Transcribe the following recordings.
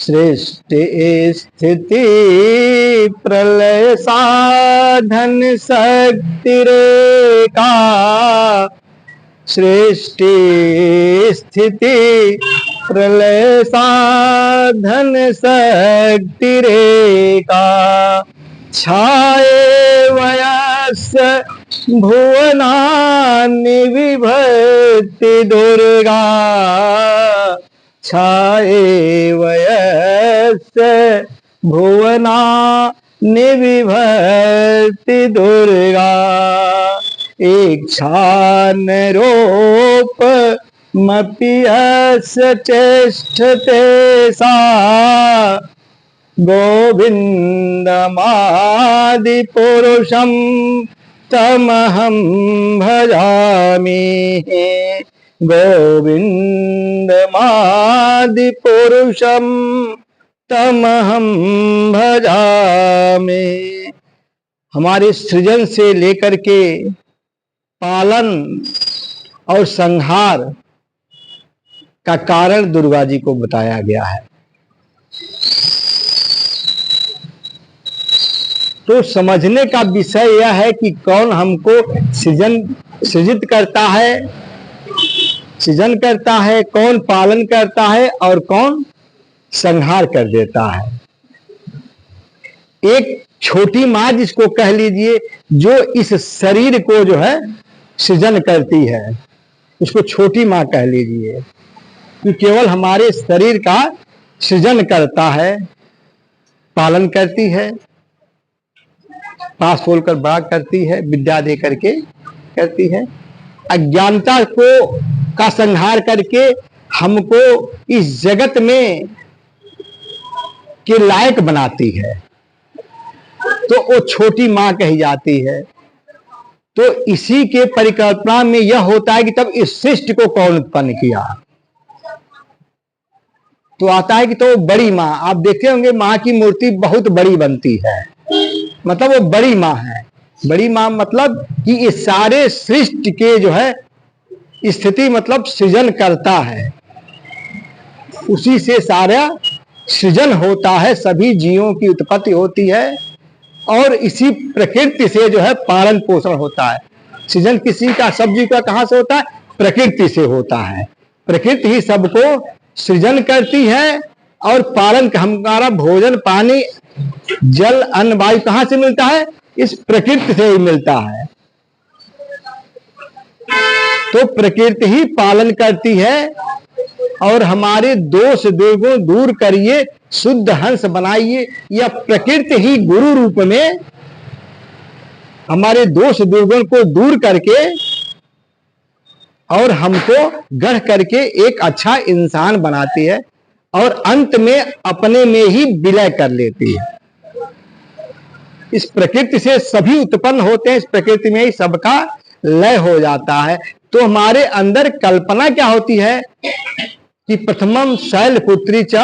सृष्टि स्थिति प्रलय साधन शक्ति रेखा। सृष्टि स्थिति प्रलय साधन शक्ति रेखा। छाये वयस्य भुवनानि विभक्ति दुर्गा। छाये वयस्य भुवनानि विभक्ति दुर्गा। एक छान रूप मपियस्य चेष्टते सा। गोविन्दमादि पुरुषं तमहं भजामि। गोविन्दमादि पुरुषं तमहं भजामि। हमारे सृजन से लेकर के पालन और संहार का कारण दुर्गा जी को बताया गया है। तो समझने का विषय यह है कि कौन हमको सृजित करता है, कौन पालन करता है और कौन संहार कर देता है। एक छोटी माँ जिसको कह लीजिए, जो इस शरीर को जो है सृजन करती है, उसको छोटी माँ कह लीजिए, कि केवल हमारे शरीर का सृजन करता है, पालन करती है, पास खोलकर बड़ा करती है, विद्या दे करके करती है। अज्ञानता को का संहार करके हमको इस जगत में के लायक बनाती है, तो वो छोटी माँ कही जाती है। तो इसी के परिकल्पना में यह होता है कि तब इस सृष्टि को कौन उत्पन्न किया। तो आता है कि तो बड़ी माँ, आप देखते होंगे माँ की मूर्ति बहुत बड़ी बनती है, मतलब वो बड़ी माँ है। बड़ी माँ मतलब कि इस सारे सृष्टि के जो है स्थिति मतलब सृजन करता है, उसी से सारा सृजन होता है, सभी जीवों की उत्पत्ति होती है और इसी प्रकृति से जो है पालन पोषण होता है। सृजन किसी का, सब जीव का कहां से होता है? प्रकृति से होता है। प्रकृति ही सबको सृजन करती है और पालन हमारा भोजन पानी जल अन्न वायु कहां से मिलता है? इस प्रकृति से ही मिलता है। तो प्रकृति ही पालन करती है और हमारे दोष दुर्गुण दूर करिए, शुद्ध हंस बनाइए। यह प्रकृति ही गुरु रूप में हमारे दोष दुर्गुण को दूर करके और हमको गढ़ करके एक अच्छा इंसान बनाती है और अंत में अपने में ही विलय कर लेती है। इस प्रकृति से सभी उत्पन्न होते हैं, इस प्रकृति में ही सबका लय हो जाता है। तो हमारे अंदर कल्पना क्या होती है कि प्रथमम शैलपुत्री च,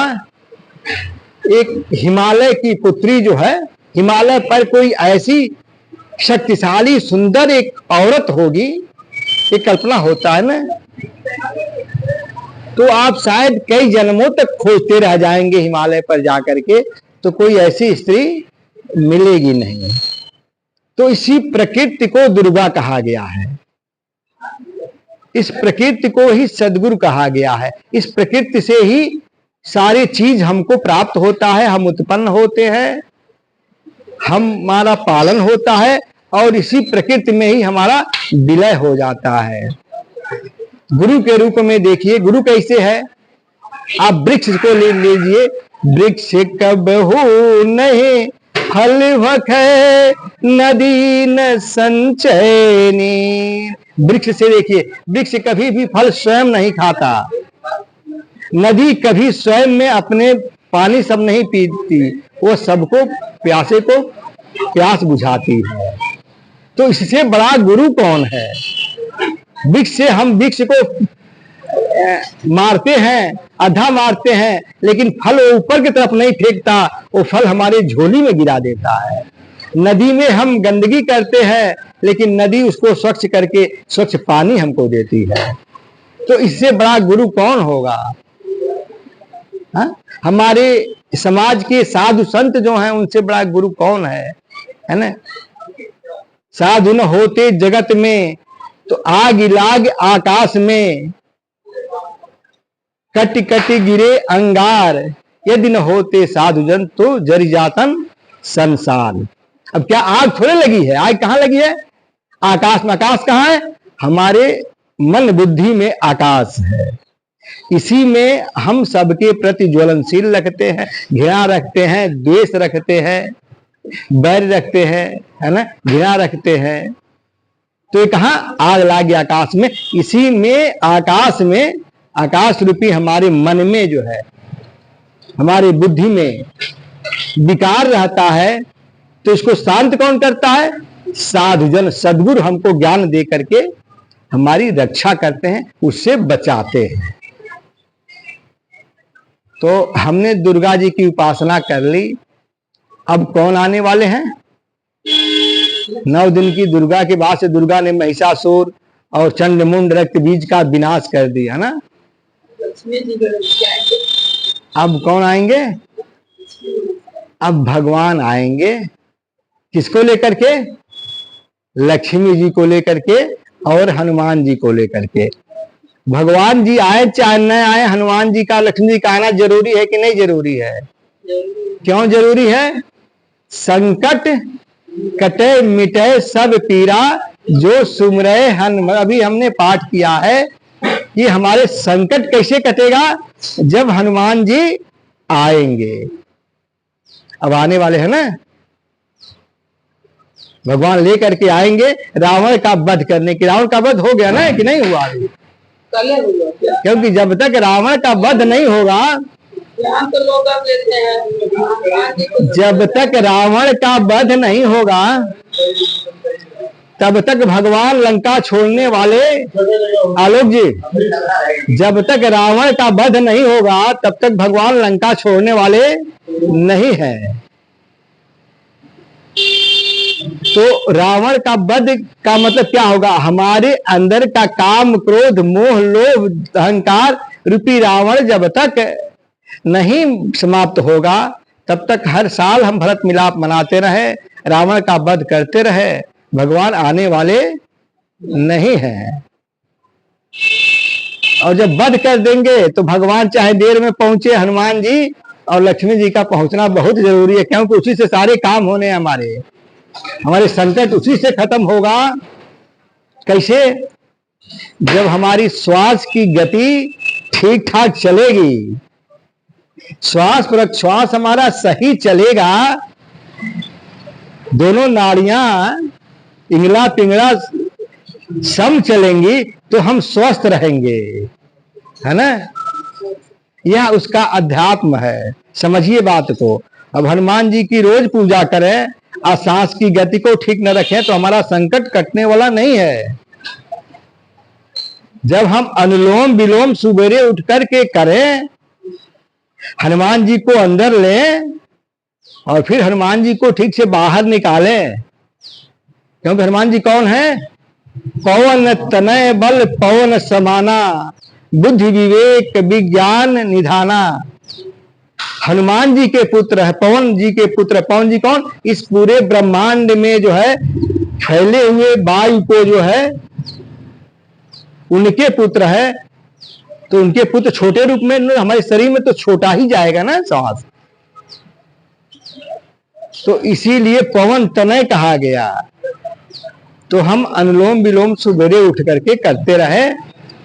एक हिमालय की पुत्री जो है, हिमालय पर कोई ऐसी शक्तिशाली सुंदर एक औरत होगी, ये कल्पना होता है ना। तो आप शायद कई जन्मों तक खोजते रह जाएंगे हिमालय पर जाकर के, तो कोई ऐसी स्त्री मिलेगी नहीं। तो इसी प्रकृति को दुर्गा कहा गया है, इस प्रकृति को ही सद्गुरु कहा गया है। इस प्रकृति से ही सारी चीज हमको प्राप्त होता है, हम उत्पन्न होते हैं, हमारा पालन होता है और इसी प्रकृति में ही हमारा विलय हो जाता है। गुरु के रूप में देखिए, गुरु कैसे है? आप वृक्ष को ले लीजिए, वृक्ष कबहू नहीं फल भखे नदी न संचयनी। वृक्ष से देखिए, वृक्ष कभी भी फल स्वयं नहीं खाता, नदी कभी स्वयं में अपने पानी सब नहीं पीती, वो सबको प्यासे को प्यास बुझाती है। तो इससे बड़ा गुरु कौन है? वृक्ष से हम वृक्ष को मारते हैं, आधा मारते हैं, लेकिन फल वो ऊपर की तरफ नहीं फेंकता, वो फल हमारे झोली में गिरा देता है। नदी में हम गंदगी करते हैं, लेकिन नदी उसको स्वच्छ करके स्वच्छ पानी हमको देती है। तो इससे बड़ा गुरु कौन होगा? हाँ? हमारे समाज के साधु संत जो हैं उनसे बड़ा गुरु कौन है ना? साधु न होते जगत में तो आग लाग आकाश में, कटि कटि गिरे अंगार, यदि न होते साधु जन तो जरि जातन संसार। अब क्या आग थोड़े लगी है, आग कहाँ लगी है? आकाश में। आकाश कहाँ है? हमारे मन बुद्धि में आकाश है। इसी में हम सबके प्रति ज्वलनशील रखते हैं, घृणा रखते हैं, द्वेष रखते हैं, बैर रखते हैं, है ना, घृणा रखते हैं। तो ये कहाँ? आग लागी आकाश में। इसी में आकाश में, आकाश रूपी हमारे मन में जो है, हमारी बुद्धि में विकार रहता है, तो इसको शांत कौन करता है? साधुजन, सद्गुरु हमको ज्ञान दे करके हमारी रक्षा करते हैं, उससे बचाते हैं। तो हमने दुर्गा जी की उपासना कर ली। अब कौन आने वाले हैं? 9 दिन की दुर्गा के बाद से दुर्गा ने महिषासुर और चंडमुंड रक्त बीज का विनाश कर दिया ना। अब कौन आएंगे? अब भगवान आएंगे। किसको लेकर के? लक्ष्मी जी को लेकर के और हनुमान जी को लेकर के। भगवान जी आए चाहे न आए, हनुमान जी का, लक्ष्मी जी का आना जरूरी है कि नहीं जरूरी है? क्यों जरूरी है? संकट कटे मिटे सब पीरा, जो सुमरे हनुमान। अभी हमने पाठ किया है कि हमारे संकट कैसे कटेगा? जब हनुमान जी आएंगे। अब आने वाले हैं ना, भगवान लेकर के आएंगे रावण का वध करने के। रावण का वध हो गया ना कि नहीं हुआ? क्योंकि जब तक रावण का वध नहीं होगा, जब तक रावण का वध नहीं होगा, तब तक भगवान लंका छोड़ने वाले, आलोक जी, जब तक रावण का वध नहीं होगा तब तक भगवान लंका छोड़ने वाले नहीं है। तो रावण का वध का मतलब क्या होगा? हमारे अंदर का काम, क्रोध, मोह, लोभ, अहंकार रूपी रावण जब तक नहीं समाप्त होगा तब तक हर साल हम भरत मिलाप मनाते रहे, रावण का वध करते रहे, भगवान आने वाले नहीं हैं। और जब वध कर देंगे तो भगवान चाहे देर में पहुंचे, हनुमान जी और लक्ष्मी जी का पहुंचना बहुत जरूरी है, क्योंकि उसी से सारे काम होने हैं हमारे संकट उसी से खत्म होगा। कैसे? जब हमारी श्वास की गति ठीक ठाक चलेगी, श्वास प्रश्वास हमारा सही चलेगा, दोनों नाड़ियां इंगला पिंगला सम चलेंगी, तो हम स्वस्थ रहेंगे, है ना। यह उसका अध्यात्म है, समझिए बात को। अब हनुमान जी की रोज पूजा करें और सांस की गति को ठीक न रखें तो हमारा संकट कटने वाला नहीं है। जब हम अनुलोम विलोम सुबेरे उठ करके करें, हनुमान जी को अंदर लें और फिर हनुमान जी को ठीक से बाहर निकालें, क्योंकि हनुमान जी कौन है? पवन तनय बल पवन समाना, बुद्धि विवेक विज्ञान निधाना। हनुमान जी के पुत्र है, पवन जी के पुत्र। पवन जी कौन? इस पूरे ब्रह्मांड में जो है फैले हुए वायु को जो है उनके पुत्र है। तो उनके पुत्र छोटे रूप में, हमारे शरीर में तो छोटा ही जाएगा ना श्वास, तो इसीलिए पवन तनय कहा गया। तो हम अनुलोम विलोम सुबेरे उठ करके करते रहे,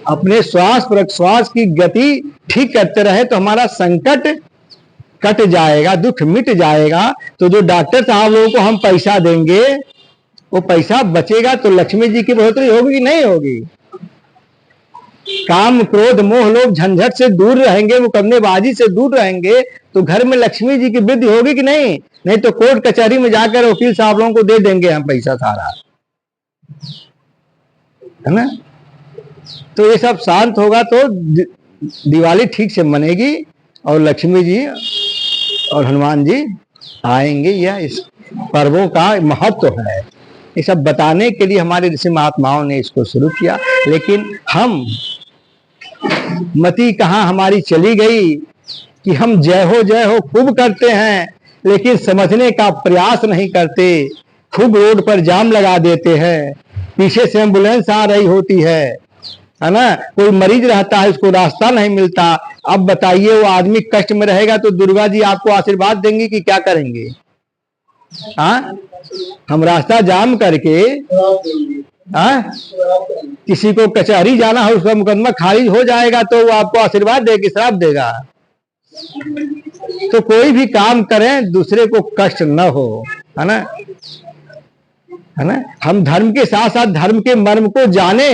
अपने श्वास प्रश्वास की गति ठीक करते रहे, तो हमारा संकट कट जाएगा, दुख मिट जाएगा। तो जो डॉक्टर साहब लोगों को हम पैसा देंगे, वो पैसा बचेगा तो लक्ष्मी जी की बढ़ोतरी होगी कि नहीं होगी? काम क्रोध मोह लोभ झंझट से दूर रहेंगे, मुकदमेबाजी से दूर रहेंगे, तो घर में लक्ष्मी जी की वृद्धि होगी कि नहीं? नहीं तो कोर्ट कचहरी में जाकर वकील साहब लोगों को दे देंगे हम पैसा सारा, है ना। तो ये सब शांत होगा तो दिवाली ठीक से मनेगी और लक्ष्मी जी और हनुमान जी आएंगे। यह इस पर्वों का महत्व है। ये सब बताने के लिए हमारे ऋषि महात्माओं ने इसको शुरू किया, लेकिन हम मति कहाँ हमारी चली गई, कि हम जय हो खूब करते हैं, लेकिन समझने का प्रयास नहीं करते। खूब रोड पर जाम लगा देते हैं, पीछे से एम्बुलेंस आ रही होती है ना, कोई मरीज रहता है उसको रास्ता नहीं मिलता। अब बताइए वो आदमी कष्ट में रहेगा तो दुर्गा जी आपको आशीर्वाद देंगी कि क्या करेंगे? हाँ, हम रास्ता जाम करके किसी को कचहरी जाना हो, उसका मुकदमा खारिज हो जाएगा तो वो आपको आशीर्वाद देगी, श्राप देगा? तो कोई भी काम करें दूसरे को कष्ट न हो, है ना, है ना। हम धर्म के साथ साथ धर्म के मर्म को जाने,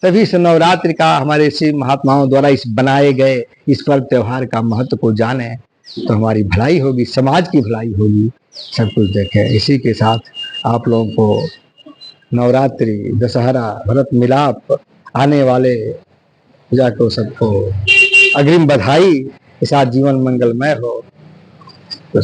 तभी इस नवरात्रि का हमारे श्री महात्माओं द्वारा इस बनाए गए इस पर्व त्योहार का महत्व को जाने तो हमारी भलाई होगी, समाज की भलाई होगी, सब कुछ देखें। इसी के साथ आप लोगों को नवरात्रि, दशहरा, भरत मिलाप आने वाले पूजा को सबको अग्रिम बधाई के साथ जीवन मंगलमय हो। तो